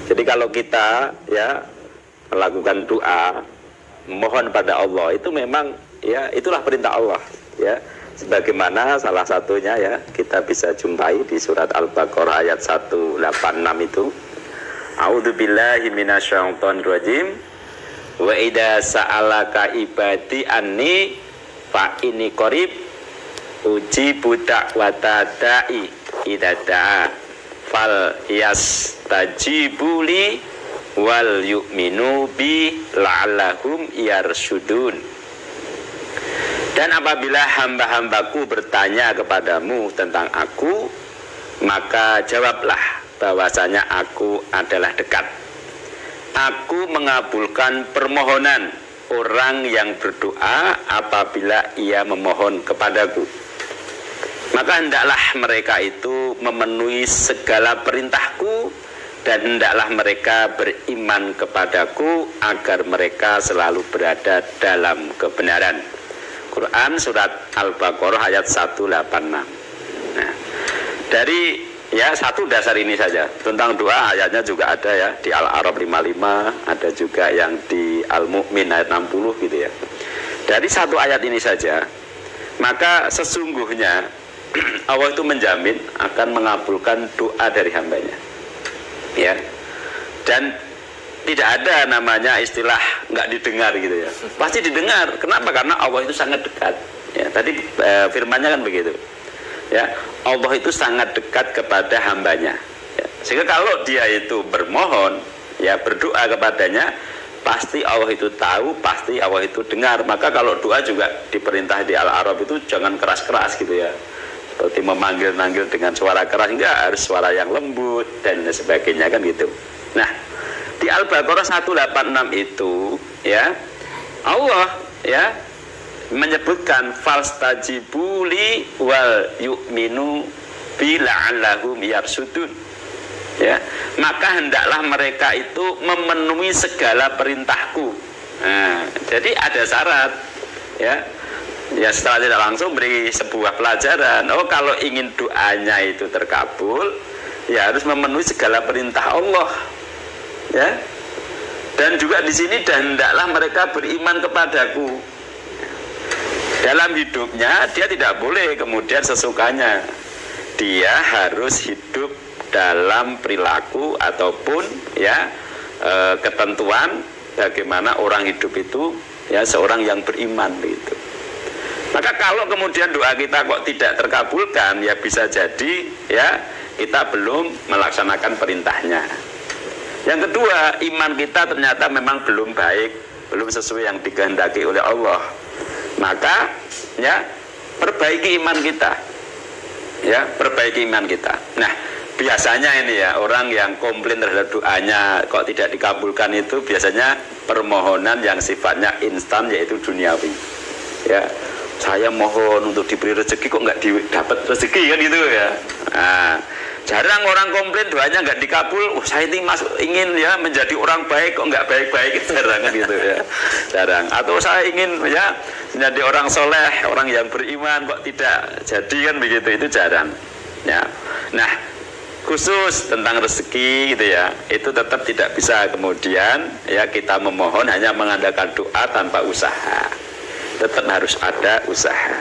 Jadi kalau kita ya melakukan doa, mohon pada Allah, itu memang ya itulah perintah Allah ya. Sebagaimana salah satunya ya kita bisa jumpai di surat Al-Baqarah ayat 186 itu. A'udzubillahi minasyaitonirrajim. Wa idza sa'alaka ibadi anni fa inni qarib ujibu da'wata da'i idza da'a fal yastajibuli wal yu'minu bi la'allahum yarsyudun. Dan apabila hamba-hambaku bertanya kepadamu tentang aku, maka jawablah bahwasanya aku adalah dekat. Aku mengabulkan permohonan orang yang berdoa apabila ia memohon kepadaku. Maka hendaklah mereka itu memenuhi segala perintahku, dan hendaklah mereka beriman kepadaku agar mereka selalu berada dalam kebenaran. Quran surat Al-Baqarah ayat 186. Nah, dari ya satu dasar ini saja. Tentang doa ayatnya juga ada ya di Al-A'raf 55, ada juga yang di Al-Mu'min ayat 60 gitu ya. Dari satu ayat ini saja, maka sesungguhnya Allah itu menjamin akan mengabulkan doa dari hambanya. Ya. Dan tidak ada namanya istilah nggak didengar gitu ya. Pasti didengar. Kenapa? Karena Allah itu sangat dekat. Ya, tadi firman-Nya kan begitu. Ya, Allah itu sangat dekat kepada hambanya. Ya, sehingga kalau dia itu bermohon, ya berdoa kepadanya, pasti Allah itu tahu, pasti Allah itu dengar. Maka kalau doa juga diperintah di Al-A'raf itu jangan keras-keras gitu ya. Seperti memanggil-manggil dengan suara keras, enggak, harus suara yang lembut dan sebagainya kan gitu. Nah, di Al-Baqarah 186 itu ya Allah ya menyebutkan falstajibuli wal yu'minu bi la'allahum yarsudun. Ya, maka hendaklah mereka itu memenuhi segala perintahku. Nah, jadi ada syarat ya. Ya setelah tidak langsung beri sebuah pelajaran. Oh, kalau ingin doanya itu terkabul, ya harus memenuhi segala perintah Allah. Ya. Dan juga di sini dan hendaklah mereka beriman kepadaku. Dalam hidupnya dia tidak boleh kemudian sesukanya. Dia harus hidup dalam perilaku ataupun ya ketentuan bagaimana orang hidup itu ya seorang yang beriman gitu. Maka kalau kemudian doa kita kok tidak terkabulkan, ya bisa jadi ya kita belum melaksanakan perintahnya. Yang kedua, iman kita ternyata memang belum baik, belum sesuai yang dikehendaki oleh Allah. Maka ya perbaiki iman kita. Ya, perbaiki iman kita. Nah, biasanya ini ya orang yang komplain terhadap doanya kok tidak dikabulkan itu biasanya permohonan yang sifatnya instan, yaitu duniawi. Ya, saya mohon untuk diberi rezeki kok nggak dapat rezeki kan gitu ya. Nah, jarang orang komplain doanya nggak dikabul. Saya ini ingin ya menjadi orang baik kok nggak baik-baik, jarang kan gitu ya. Jarang. Atau saya ingin ya menjadi orang soleh, orang yang beriman kok tidak jadi kan begitu, itu jarang. Ya. Nah, khusus tentang rezeki gitu ya, itu tetap tidak bisa kemudian ya kita memohon hanya mengandalkan doa tanpa usaha. Tetap harus ada usaha.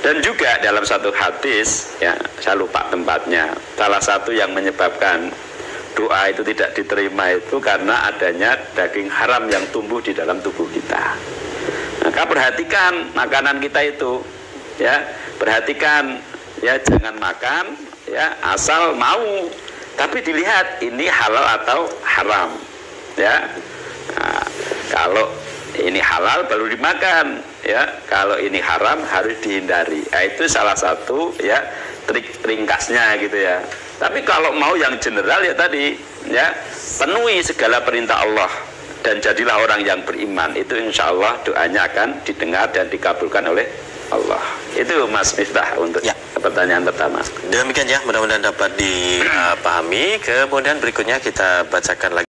Dan juga dalam satu hadis ya, saya lupa tempatnya, salah satu yang menyebabkan doa itu tidak diterima itu karena adanya daging haram yang tumbuh di dalam tubuh kita. Maka perhatikan makanan kita itu ya, perhatikan ya, jangan makan ya asal mau, tapi dilihat ini halal atau haram ya. Nah, kalau ini halal baru dimakan ya, kalau ini haram harus dihindari. Nah, itu salah satu ya trik ringkasnya gitu ya. Tapi kalau mau yang general ya tadi ya, penuhi segala perintah Allah dan jadilah orang yang beriman. Itu insya Allah doanya akan didengar dan dikabulkan oleh Allah. Itu Mas Miftah untuk ya, pertanyaan pertama. Demikian ya, mudah-mudahan dapat dipahami. Kemudian berikutnya kita bacakan lagi.